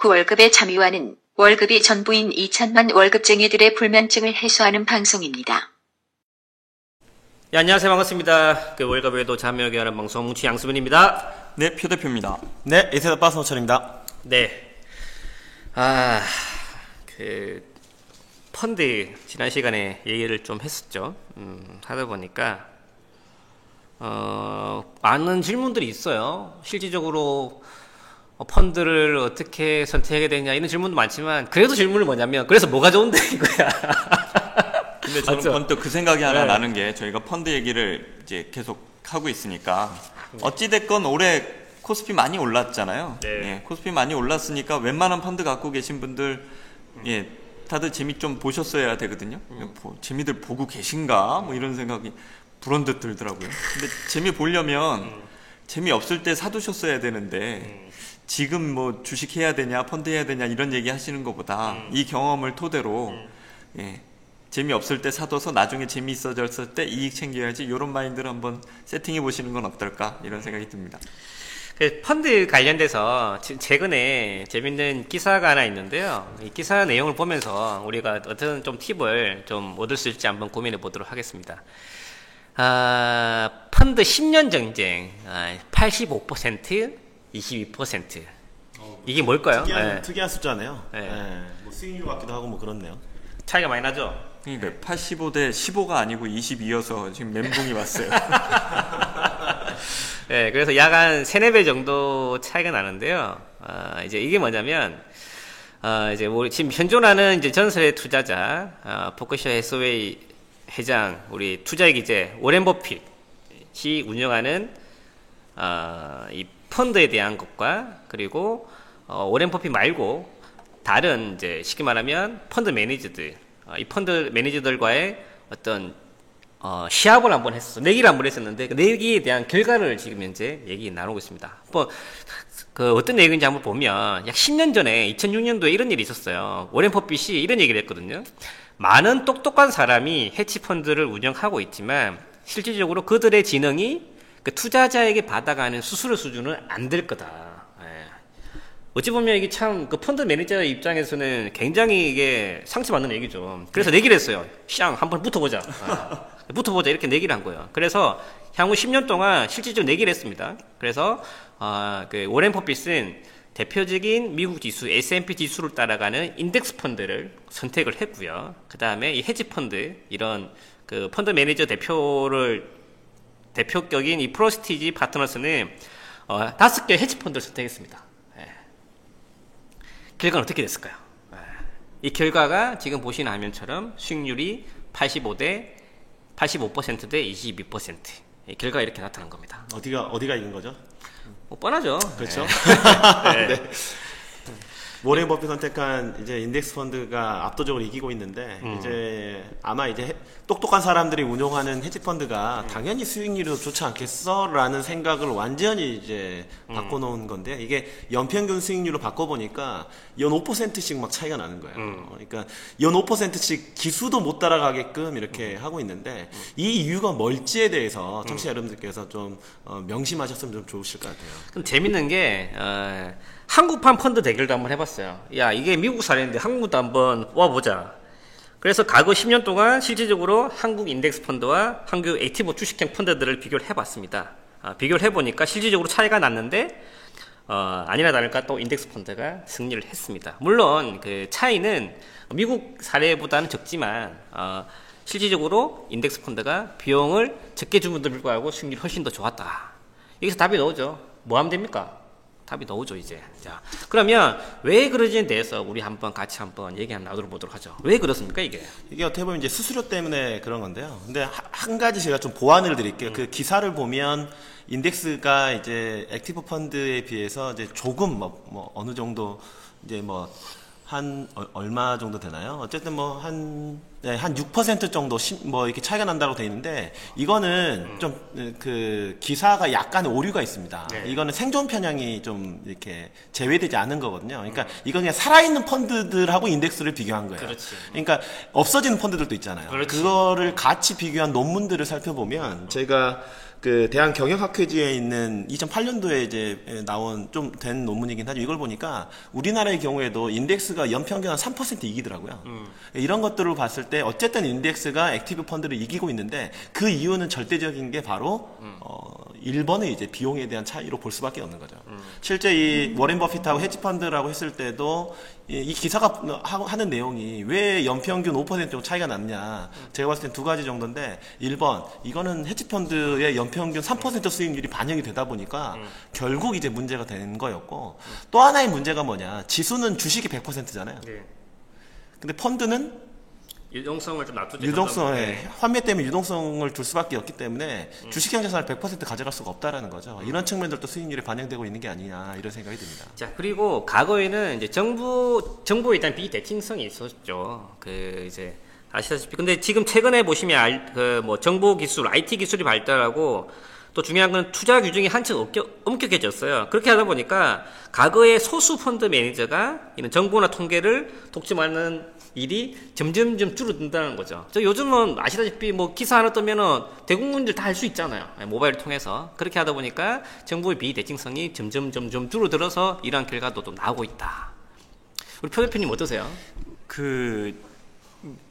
월급의 참여와는 월급이 전부인 2천만 월급쟁이들의 불면증을 해소하는 방송입니다. 네, 안녕하세요. 반갑습니다. 월급에도 참여하게 하는 방송 뭉치 양수빈입니다. 네, 표 대표입니다. 네, 에이세더 빠스 노철입니다. 네. 펀드 지난 시간에 얘기를 좀 했었죠. 하다 보니까 많은 질문들이 있어요. 실질적으로 펀드를 어떻게 선택하게 되냐 이런 질문도 많지만 그래도 질문이 뭐냐면 그래서 뭐가 좋은데 이거야. 근데 저는 맞죠? 번뜩 그 생각이 하나 네. 나는 게 저희가 펀드 얘기를 이제 계속 하고 있으니까 어찌됐건 올해 코스피 많이 올랐잖아요. 네. 예, 코스피 많이 올랐으니까 웬만한 펀드 갖고 계신 분들 예, 다들 재미 좀 보셨어야 되거든요. 재미들 보고 계신가? 뭐 이런 생각이 불현듯 들더라고요. 근데 재미 보려면 재미 없을 때 사두셨어야 되는데 지금 뭐 주식 해야 되냐, 펀드 해야 되냐 이런 얘기 하시는 것보다 이 경험을 토대로 예, 재미없을 때 사둬서 나중에 재미있어졌을 때 이익 챙겨야지 이런 마인드를 한번 세팅해 보시는 건 어떨까 이런 생각이 듭니다. 펀드 관련돼서 최근에 재밌는 기사가 하나 있는데요. 이 기사 내용을 보면서 우리가 어떤 좀 팁을 좀 얻을 수 있을지 한번 고민해 보도록 하겠습니다. 펀드 10년 정쟁 85%, 22%. 이게 뭘까요? 특이한 숫자네요. 네. 뭐 수익률 같기도 하고 뭐 그렇네요. 차이가 많이 나죠? 그러니까 85대 15가 아니고 22여서 지금 멘붕이 왔어요. 네, 그래서 약 한 3, 4배 정도 차이가 나는데요. 이제 이게 뭐냐면, 이제 우리 지금 현존하는 이제 전설의 투자자, 버크셔 해서웨이 회장, 우리 투자의 기재, 오렌 버핏이 운영하는, 이 펀드에 대한 것과, 그리고, 오렌 버핏 말고, 다른 이제 쉽게 말하면 펀드 매니저들, 이 펀드 매니저들과의 어떤 시합을 한번 했었어. 내기를 한번 했었는데 그 내기에 대한 결과를 지금 현재 얘기 나누고 있습니다. 그 어떤 내용인지 한번 보면 약 10년 전에 2006년도에 이런 일이 있었어요. 오렌 버핏이 이런 얘기를 했거든요. 많은 똑똑한 사람이 해치펀드를 운영하고 있지만 실질적으로 그들의 지능이 그 투자자에게 받아가는 수수료 수준은 안 될 거다. 어찌 보면 이게 참 그 펀드 매니저 입장에서는 굉장히 이게 상처받는 얘기죠. 그래서 내기를 했어요. 시장 한번 붙어보자. 붙어보자 이렇게 내기를 한 거예요. 그래서 향후 10년 동안 실질적으로 내기를 했습니다. 그래서 그 오렌 버핏은 대표적인 미국 지수 S&P 지수를 따라가는 인덱스 펀드를 선택을 했고요. 그 다음에 이 헤지 펀드 이런 그 펀드 매니저 대표격인 이 프로스티지 파트너스는 5개 헤지 펀드를 선택했습니다. 결과는 어떻게 됐을까요? 이 결과가 지금 보시는 화면처럼 수익률이 85대 85%대 22%. 결과가 이렇게 나타난 겁니다. 어디가 이긴 거죠? 뭐 뻔하죠. 그렇죠. 네. 네. 오렌 버핏 선택한 이제 인덱스 펀드가 압도적으로 이기고 있는데 이제 아마 이제 똑똑한 사람들이 운용하는 헤지 펀드가 당연히 수익률이 좋지 않겠어라는 생각을 완전히 이제 바꿔놓은 건데 이게 연평균 수익률로 바꿔보니까 연 5%씩 막 차이가 나는 거예요. 그러니까 연 5%씩 기수도 못 따라가게끔 이렇게 하고 있는데 이 이유가 뭘지에 대해서 청취자 여러분들께서 좀 명심하셨으면 좀 좋으실 것 같아요. 그럼 재밌는 게 한국판 펀드 대결도 한번 해봤어요. 야, 이게 미국 사례인데 한국도 한번 뽑아보자. 그래서 과거 10년 동안 실질적으로 한국 인덱스 펀드와 한국 액티브 주식형 펀드들을 비교를 해봤습니다. 비교를 해보니까 실질적으로 차이가 났는데 아니나 다를까 또 인덱스 펀드가 승리를 했습니다. 물론 그 차이는 미국 사례보다는 적지만 실질적으로 인덱스 펀드가 비용을 적게 준 분들 불구하고 수익률이 훨씬 더 좋았다. 여기서 답이 나오죠. 뭐 하면 됩니까? 답이 나오죠 이제. 자, 그러면 왜 그러지에 대해서 우리 같이 한번 얘기 한번 나눠보도록 하죠. 왜 그렇습니까 이게? 이게 어떻게 보면 이제 수수료 때문에 그런 건데요. 근데 한 가지 제가 좀 보완을 드릴게요. 그 기사를 보면 인덱스가 이제 액티브 펀드에 비해서 이제 조금 뭐 어느 정도 이제 얼마 정도 되나요? 어쨌든 한 6% 정도 이렇게 차이가 난다고 돼 있는데 이거는 좀 그 기사가 약간 오류가 있습니다. 네. 이거는 생존 편향이 좀 이렇게 제외되지 않은 거거든요. 그러니까 이건 그냥 살아있는 펀드들하고 인덱스를 비교한 거예요. 그렇지. 그러니까 없어지는 펀드들도 있잖아요. 그렇지. 그거를 같이 비교한 논문들을 살펴보면 제가 그 대한 경영학회지에 있는 2008년도에 이제 나온 좀 된 논문이긴 하죠. 이걸 보니까 우리나라의 경우에도 인덱스가 연평균 한 3% 이기더라고요. 이런 것들을 봤을 때 어쨌든 인덱스가 액티브 펀드를 이기고 있는데 그 이유는 절대적인 게 바로 1번의 이제 비용에 대한 차이로 볼 수밖에 없는 거죠. 실제 이 워렌 버핏하고 헤지펀드라고 했을 때도 이 기사가 하는 내용이 왜 연평균 5% 정도 차이가 났냐. 제가 봤을 땐 두 가지 정도인데 1번 이거는 헤지펀드의 연평균 3% 수익률이 반영이 되다 보니까 결국 이제 문제가 된 거였고 또 하나의 문제가 뭐냐. 지수는 주식이 100%잖아요. 네. 근데 펀드는 유동성을 좀 놔두지. 유동성에 환매 때문에 유동성을 줄 수밖에 없기 때문에 주식형 자산을 100% 가져갈 수가 없다라는 거죠. 이런 측면들도 수익률이 반영되고 있는 게 아니냐 이런 생각이 듭니다. 자, 그리고 과거에는 이제 정부에 일단 비대칭성이 있었죠. 그 이제 아시다시피 근데 지금 최근에 보시면 그 뭐 정보 기술, IT 기술이 발달하고 또 중요한 건 투자 규정이 한층 엄격해졌어요. 그렇게 하다 보니까 과거의 소수 펀드 매니저가 이런 정보나 통계를 독점하는 일이 점점점 줄어든다는 거죠. 요즘은 아시다시피 뭐 기사 하나 뜨면은 대국민들 다 할 수 있잖아요. 모바일을 통해서. 그렇게 하다 보니까 정부의 비대칭성이 점점 줄어들어서 이러한 결과도 또 나오고 있다. 우리 표 대표님 어떠세요?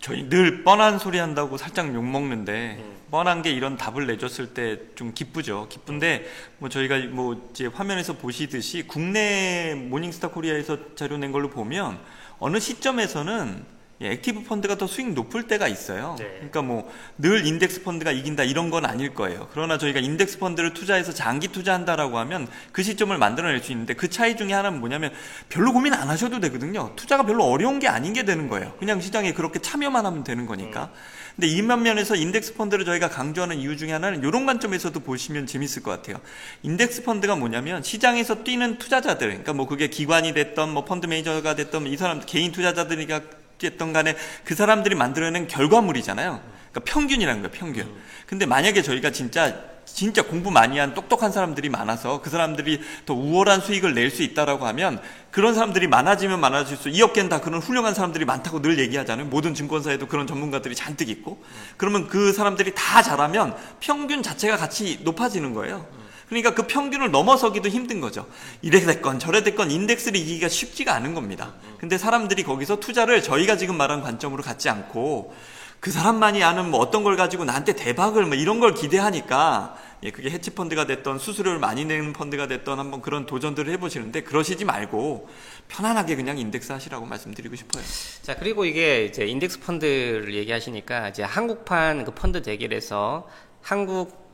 저희 늘 뻔한 소리 한다고 살짝 욕먹는데 뻔한 게 이런 답을 내줬을 때 좀 기쁘죠. 기쁜데 뭐 저희가 뭐 이제 화면에서 보시듯이 국내 모닝스타 코리아에서 자료 낸 걸로 보면 어느 시점에서는 액티브 펀드가 더 수익 높을 때가 있어요. 네. 그러니까 뭐 늘 인덱스 펀드가 이긴다 이런 건 아닐 거예요. 그러나 저희가 인덱스 펀드를 투자해서 장기 투자한다라고 하면 그 시점을 만들어낼 수 있는데 그 차이 중에 하나는 뭐냐면 별로 고민 안 하셔도 되거든요. 투자가 별로 어려운 게 아닌 게 되는 거예요. 그냥 시장에 그렇게 참여만 하면 되는 거니까. 근데 이 면에서 인덱스 펀드를 저희가 강조하는 이유 중에 하나는 이런 관점에서도 보시면 재밌을 것 같아요. 인덱스 펀드가 뭐냐면 시장에서 뛰는 투자자들, 그러니까 뭐 그게 기관이 됐던 뭐 펀드 매니저가 됐던 이 사람 개인 투자자들이가 됐던 간에 그 사람들이 만들어낸 결과물이잖아요. 그러니까 평균이라는 거예요, 평균. 근데 만약에 저희가 진짜 공부 많이 한 똑똑한 사람들이 많아서 그 사람들이 더 우월한 수익을 낼 수 있다라고 하면 그런 사람들이 많아지면 많아질수록 이 업계는 다 그런 훌륭한 사람들이 많다고 늘 얘기하잖아요. 모든 증권사에도 그런 전문가들이 잔뜩 있고. 그러면 그 사람들이 다 잘하면 평균 자체가 같이 높아지는 거예요. 그러니까 그 평균을 넘어서기도 힘든 거죠. 이래 됐건 저래 됐건 인덱스를 이기기가 쉽지가 않은 겁니다. 근데 사람들이 거기서 투자를 저희가 지금 말한 관점으로 갖지 않고 그 사람만이 아는 뭐 어떤 걸 가지고 나한테 대박을 뭐 이런 걸 기대하니까 그게 헤지펀드가 됐던 수수료를 많이 내는 펀드가 됐던 한번 그런 도전들을 해보시는데 그러시지 말고 편안하게 그냥 인덱스 하시라고 말씀드리고 싶어요. 자, 그리고 이게 이제 인덱스 펀드를 얘기하시니까 이제 한국판 그 펀드 대결에서 한국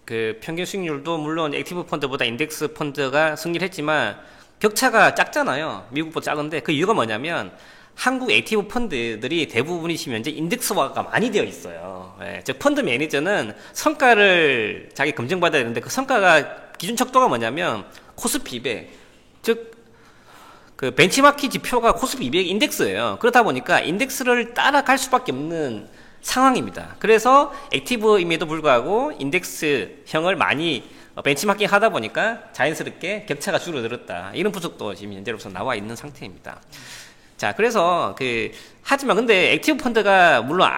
그 평균 수익률도 물론 액티브 펀드보다 인덱스 펀드가 승리를 했지만 격차가 작잖아요. 미국보다 작은데 그 이유가 뭐냐면 한국 액티브 펀드들이 대부분이 지금 현재 인덱스화가 많이 되어 있어요. 즉 펀드 매니저는 성과를 자기 검증받아야 되는데 그 성과가 기준 척도가 뭐냐면 코스피 200, 즉 그 벤치마킹 지표가 코스피 200 인덱스예요. 그렇다 보니까 인덱스를 따라갈 수밖에 없는 상황입니다. 그래서 액티브임에도 불구하고 인덱스형을 많이 벤치마킹 하다 보니까 자연스럽게 격차가 줄어들었다. 이런 분석도 지금 현재로서 나와 있는 상태입니다. 자, 그래서 하지만 근데 액티브 펀드가 물론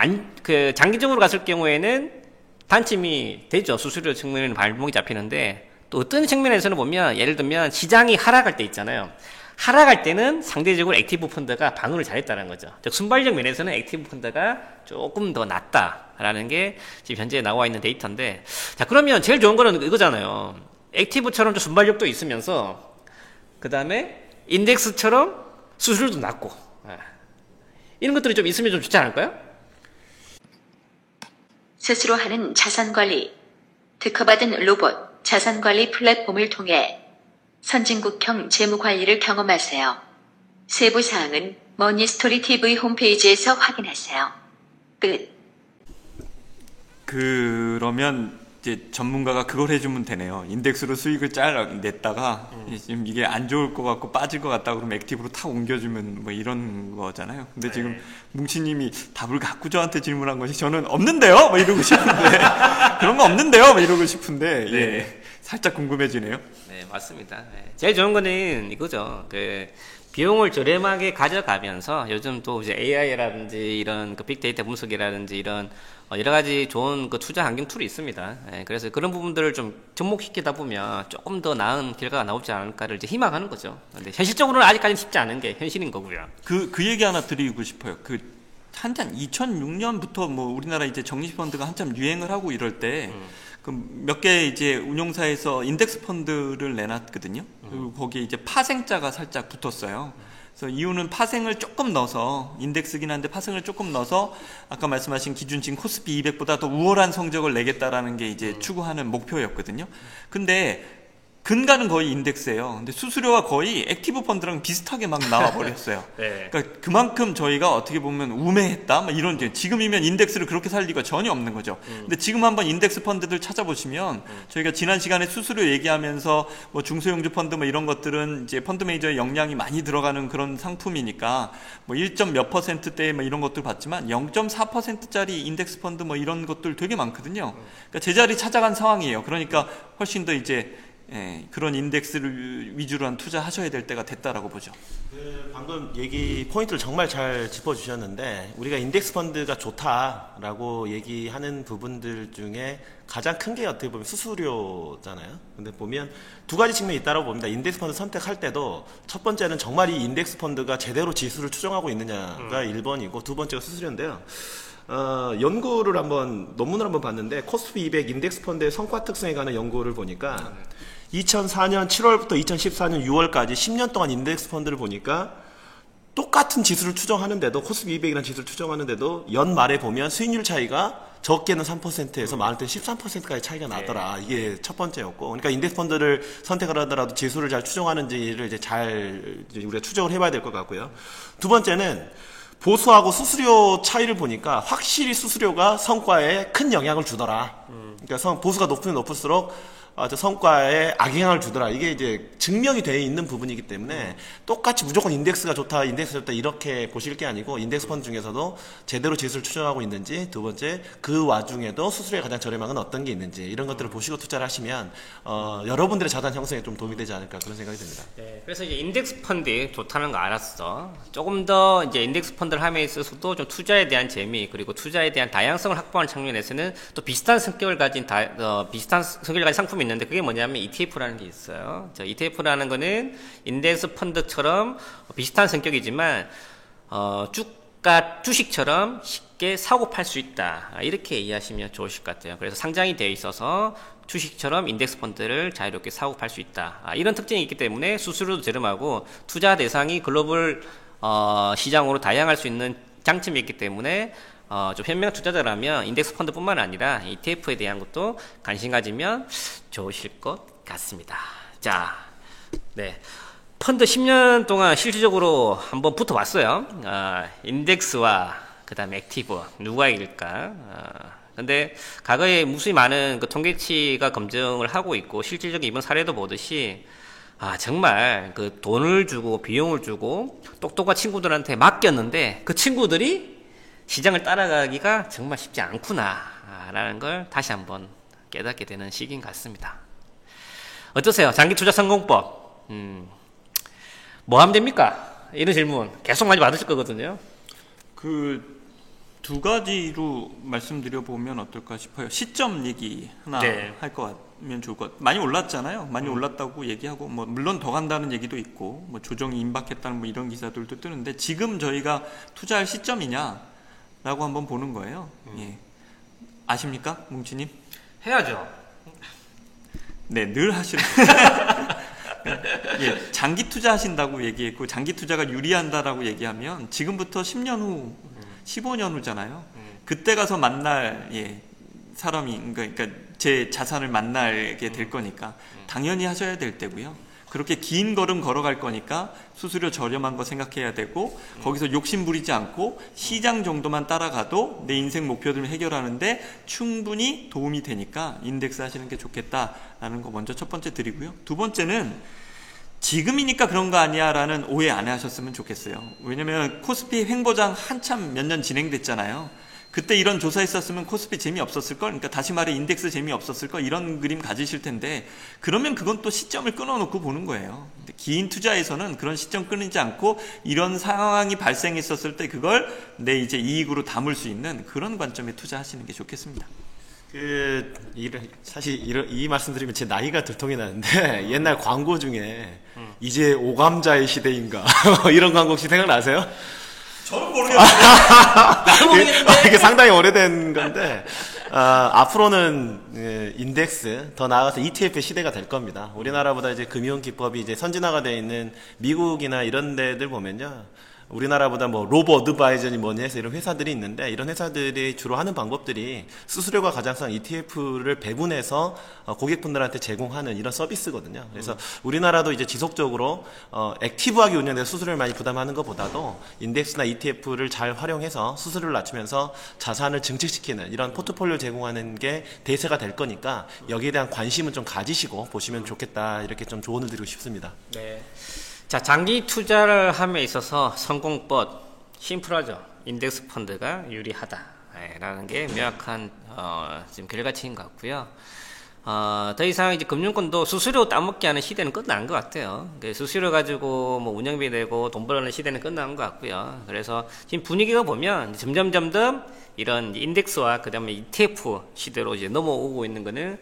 장기적으로 갔을 경우에는 단침이 되죠. 수수료 측면에는 발목이 잡히는데 또 어떤 측면에서는 보면 예를 들면 시장이 하락할 때 있잖아요. 하락할 때는 상대적으로 액티브 펀드가 방어를 잘했다는 거죠. 즉 순발력 면에서는 액티브 펀드가 조금 더 낫다라는 게 지금 현재 나와 있는 데이터인데, 자, 그러면 제일 좋은 거는 이거잖아요. 액티브처럼 좀 순발력도 있으면서 그 다음에 인덱스처럼 수수료도 낮고 이런 것들이 좀 있으면 좀 좋지 않을까요? 스스로 하는 자산관리, 특허받은 로봇 자산관리 플랫폼을 통해 선진국형 재무관리를 경험하세요. 세부사항은 머니스토리 TV 홈페이지에서 확인하세요. 끝. 그러면 이제 전문가가 그걸 해주면 되네요. 인덱스로 수익을 냈다가 지금 이게 안 좋을 것 같고 빠질 것 같다 그러면 액티브로 탁 옮겨주면 뭐 이런 거잖아요. 근데 지금 뭉치님이 답을 갖고 저한테 질문한 것이 저는 없는데요? 뭐 이러고 싶은데 그런 거 없는데요? 뭐 이러고 싶은데 살짝 궁금해지네요. 네, 맞습니다. 제일 좋은 거는 이거죠. 비용을 저렴하게 가져가면서 요즘 또 이제 AI라든지 이런 그 빅데이터 분석이라든지 이런 여러 가지 좋은 그 투자 환경 툴이 있습니다. 예, 그래서 그런 부분들을 좀 접목시키다 보면 조금 더 나은 결과가 나오지 않을까를 이제 희망하는 거죠. 근데 현실적으로는 아직까지는 쉽지 않은 게 현실인 거고요. 그 얘기 하나 드리고 싶어요. 한참 2006년부터 뭐 우리나라 이제 적립펀드가 한참 유행을 하고 이럴 때 그 몇 개 이제 운용사에서 인덱스 펀드를 내놨거든요. 그리고 거기에 이제 파생자가 살짝 붙었어요. 그래서 이유는 파생을 조금 넣어서 인덱스긴 한데 파생을 조금 넣어서 아까 말씀하신 기준치인 코스피 200보다 더 우월한 성적을 내겠다라는 게 이제 추구하는 목표였거든요. 근데 근가는 거의 인덱스예요. 근데 수수료가 거의 액티브 펀드랑 비슷하게 막 나와버렸어요. 네. 그러니까 그만큼 저희가 어떻게 보면 우매했다, 막 이런 지금이면 인덱스를 그렇게 살 리가 전혀 없는 거죠. 근데 지금 한번 인덱스 펀드들 찾아보시면 저희가 지난 시간에 수수료 얘기하면서 뭐 중소형주 펀드 뭐 이런 것들은 이제 펀드 매니저의 역량이 많이 들어가는 그런 상품이니까 뭐 1점 몇 %대 뭐 이런 것들 봤지만 0.4%짜리 인덱스 펀드 뭐 이런 것들 되게 많거든요. 그러니까 제자리 찾아간 상황이에요. 그러니까 훨씬 더 이제 그런 인덱스를 위주로 한 투자하셔야 될 때가 됐다라고 보죠. 방금 얘기 포인트를 정말 잘 짚어주셨는데 우리가 인덱스 펀드가 좋다라고 얘기하는 부분들 중에 가장 큰 게 어떻게 보면 수수료잖아요. 근데 보면 두 가지 측면이 있다고 봅니다. 인덱스 펀드 선택할 때도 첫 번째는 정말 이 인덱스 펀드가 제대로 지수를 추정하고 있느냐가 1번이고 두 번째가 수수료인데요. 연구를 논문을 한번 봤는데 코스피 200 인덱스 펀드의 성과 특성에 관한 연구를 보니까 2004년 7월부터 2014년 6월까지 10년 동안 인덱스 펀드를 보니까 똑같은 지수를 추정하는데도 코스피 200이라는 지수를 추정하는데도 연말에 보면 수익률 차이가 적게는 3%에서 많을 때는 13%까지 차이가 나더라. 이게 첫 번째였고, 그러니까 인덱스 펀드를 선택을 하더라도 지수를 잘 추정하는지를 이제 우리가 추정을 해봐야 될 것 같고요. 두 번째는 보수하고 수수료 차이를 보니까 확실히 수수료가 성과에 큰 영향을 주더라. 그러니까 보수가 높으면 높을수록 성과에 악영향을 주더라. 이게 이제 증명이 되어 있는 부분이기 때문에 똑같이 무조건 인덱스가 좋다, 이렇게 보실 게 아니고 인덱스 펀드 중에서도 제대로 지수를 추정하고 있는지, 두 번째 그 와중에도 수수료가 가장 저렴한 건 어떤 게 있는지 이런 것들을 보시고 투자를 하시면 여러분들의 자산 형성에 좀 도움이 되지 않을까 그런 생각이 듭니다. 네, 그래서 이제 인덱스 펀드 좋다는 거 알았어. 조금 더 이제 인덱스 펀드를 함에 있어서도 좀 투자에 대한 재미 그리고 투자에 대한 다양성을 확보하는 측면에서는 또 비슷한 성격을 가진 상품이 있는데 그게 뭐냐면 ETF라는 게 있어요. ETF라는 거는 인덱스 펀드처럼 비슷한 성격이지만 주식처럼 쉽게 사고 팔 수 있다. 이렇게 이해하시면 좋으실 것 같아요. 그래서 상장이 되어 있어서 주식처럼 인덱스 펀드를 자유롭게 사고 팔 수 있다. 이런 특징이 있기 때문에 수수료도 저렴하고 투자 대상이 글로벌 시장으로 다양할 수 있는 장점이 있기 때문에 좀 현명 투자자라면 인덱스 펀드뿐만 아니라 ETF에 대한 것도 관심 가지면 좋으실 것 같습니다. 자, 네. 펀드 10년 동안 실질적으로 한번 붙어봤어요. 인덱스와 그 다음에 액티브 누가 이길까? 근데 과거에 무수히 많은 그 통계치가 검증을 하고 있고 실질적인 이번 사례도 보듯이 정말 그 돈을 주고 비용을 주고 똑똑한 친구들한테 맡겼는데 그 친구들이 시장을 따라가기가 정말 쉽지 않구나라는 걸 다시 한번 깨닫게 되는 시기인 것 같습니다. 어떠세요? 장기투자성공법 뭐 하면 됩니까? 이런 질문 계속 많이 받으실 거거든요. 그 두 가지로 말씀드려보면 어떨까 싶어요. 시점 얘기 하나 할 것 같으면 좋을 것 같아요. 많이 올랐잖아요. 많이 올랐다고 얘기하고 뭐 물론 더 간다는 얘기도 있고 뭐 조정이 임박했다는 뭐 이런 기사들도 뜨는데 지금 저희가 투자할 시점이냐라고 한번 보는 거예요. 예. 아십니까? 뭉치님? 해야죠. 네, 늘 하시는. 예, 장기 투자하신다고 얘기했고 장기 투자가 유리한다라고 얘기하면 지금부터 10년 후 15년 후잖아요. 그때 가서 만날 사람이 그러니까 제 자산을 만나게 될 거니까 당연히 하셔야 될 때고요. 그렇게 긴 걸음 걸어갈 거니까 수수료 저렴한 거 생각해야 되고 거기서 욕심 부리지 않고 시장 정도만 따라가도 내 인생 목표들을 해결하는데 충분히 도움이 되니까 인덱스 하시는 게 좋겠다라는 거 먼저 첫 번째 드리고요. 두 번째는 지금이니까 그런 거 아니야 라는 오해 안 하셨으면 좋겠어요. 왜냐면 코스피 횡보장 한참 몇 년 진행됐잖아요. 그때 이런 조사했었으면 코스피 재미없었을 걸, 그러니까 다시 말해 인덱스 재미없었을 걸, 이런 그림 가지실 텐데, 그러면 그건 또 시점을 끊어놓고 보는 거예요. 근데 긴 투자에서는 그런 시점 끊이지 않고 이런 상황이 발생했었을 때 그걸 내 이제 이익으로 담을 수 있는 그런 관점에 투자하시는 게 좋겠습니다. 사실 이 말씀 드리면 제 나이가 들통이 나는데 옛날 광고 중에 이제 오감자의 시대인가 이런 광고 혹시 생각나세요? 저는 모르겠어요. 이게 상당히 오래된 건데 앞으로는 인덱스 더 나아가서 ETF의 시대가 될 겁니다. 우리나라보다 이제 금융 기법이 이제 선진화가 되어 있는 미국이나 이런 데들 보면요. 우리나라보다 뭐 로보 어드바이저니 뭐니 해서 이런 회사들이 있는데 이런 회사들이 주로 하는 방법들이 수수료가 가장 싼 ETF를 배분해서 고객분들한테 제공하는 이런 서비스거든요. 그래서 우리나라도 이제 지속적으로 액티브하게 운영돼서 수수료를 많이 부담하는 것보다도 인덱스나 ETF를 잘 활용해서 수수료를 낮추면서 자산을 증식시키는 이런 포트폴리오 제공하는 게 대세가 될 거니까 여기에 대한 관심은 좀 가지시고 보시면 좋겠다 이렇게 좀 조언을 드리고 싶습니다. 네. 자, 장기 투자를 함에 있어서 성공법 심플하죠. 인덱스 펀드가 유리하다라는 게 명확한 지금 결과치인 것 같고요. 더 이상 이제 금융권도 수수료 따먹게 하는 시대는 끝난 것 같아요. 수수료 가지고 뭐 운영비 내고 돈 벌는 시대는 끝난 것 같고요. 그래서 지금 분위기가 보면 점점 이런 인덱스와 그다음에 ETF 시대로 이제 넘어오고 있는 거는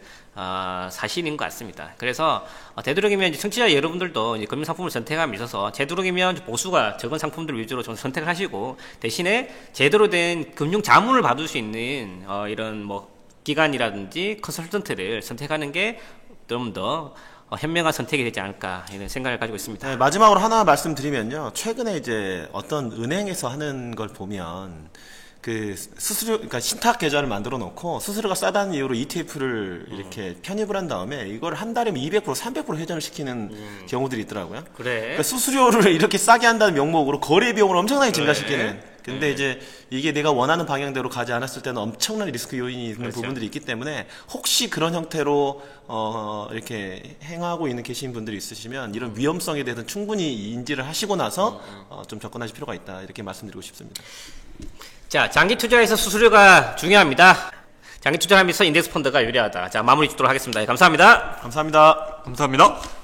사실인 것 같습니다. 그래서 되도록이면 이제 청취자 여러분들도 이제 금융 상품을 선택함에 있어서 되도록이면 보수가 적은 상품들 위주로 좀 선택을 하시고 대신에 제대로 된 금융 자문을 받을 수 있는 이런 뭐 기관이라든지 컨설턴트를 선택하는 게 좀 더 현명한 선택이 되지 않을까 이런 생각을 가지고 있습니다. 네, 마지막으로 하나 말씀드리면요. 최근에 이제 어떤 은행에서 하는 걸 보면 그 수수료, 그러니까 신탁 계좌를 만들어 놓고 수수료가 싸다는 이유로 ETF를 이렇게 편입을 한 다음에 이걸 한 달에 200%, 300% 회전을 시키는 경우들이 있더라고요. 그래. 그러니까 수수료를 이렇게 싸게 한다는 명목으로 거래 비용을 엄청나게 증가시키는. 근데 이제 이게 내가 원하는 방향대로 가지 않았을 때는 엄청난 리스크 요인이 있는 그렇죠. 부분들이 있기 때문에 혹시 그런 형태로 이렇게 행하고 있는 계신 분들이 있으시면 이런 위험성에 대해서 충분히 인지를 하시고 나서 좀 접근하실 필요가 있다 이렇게 말씀드리고 싶습니다. 자, 장기 투자에서 수수료가 중요합니다. 장기 투자하면서 인덱스 펀드가 유리하다. 자, 마무리 짓도록 하겠습니다. 감사합니다. 감사합니다. 감사합니다.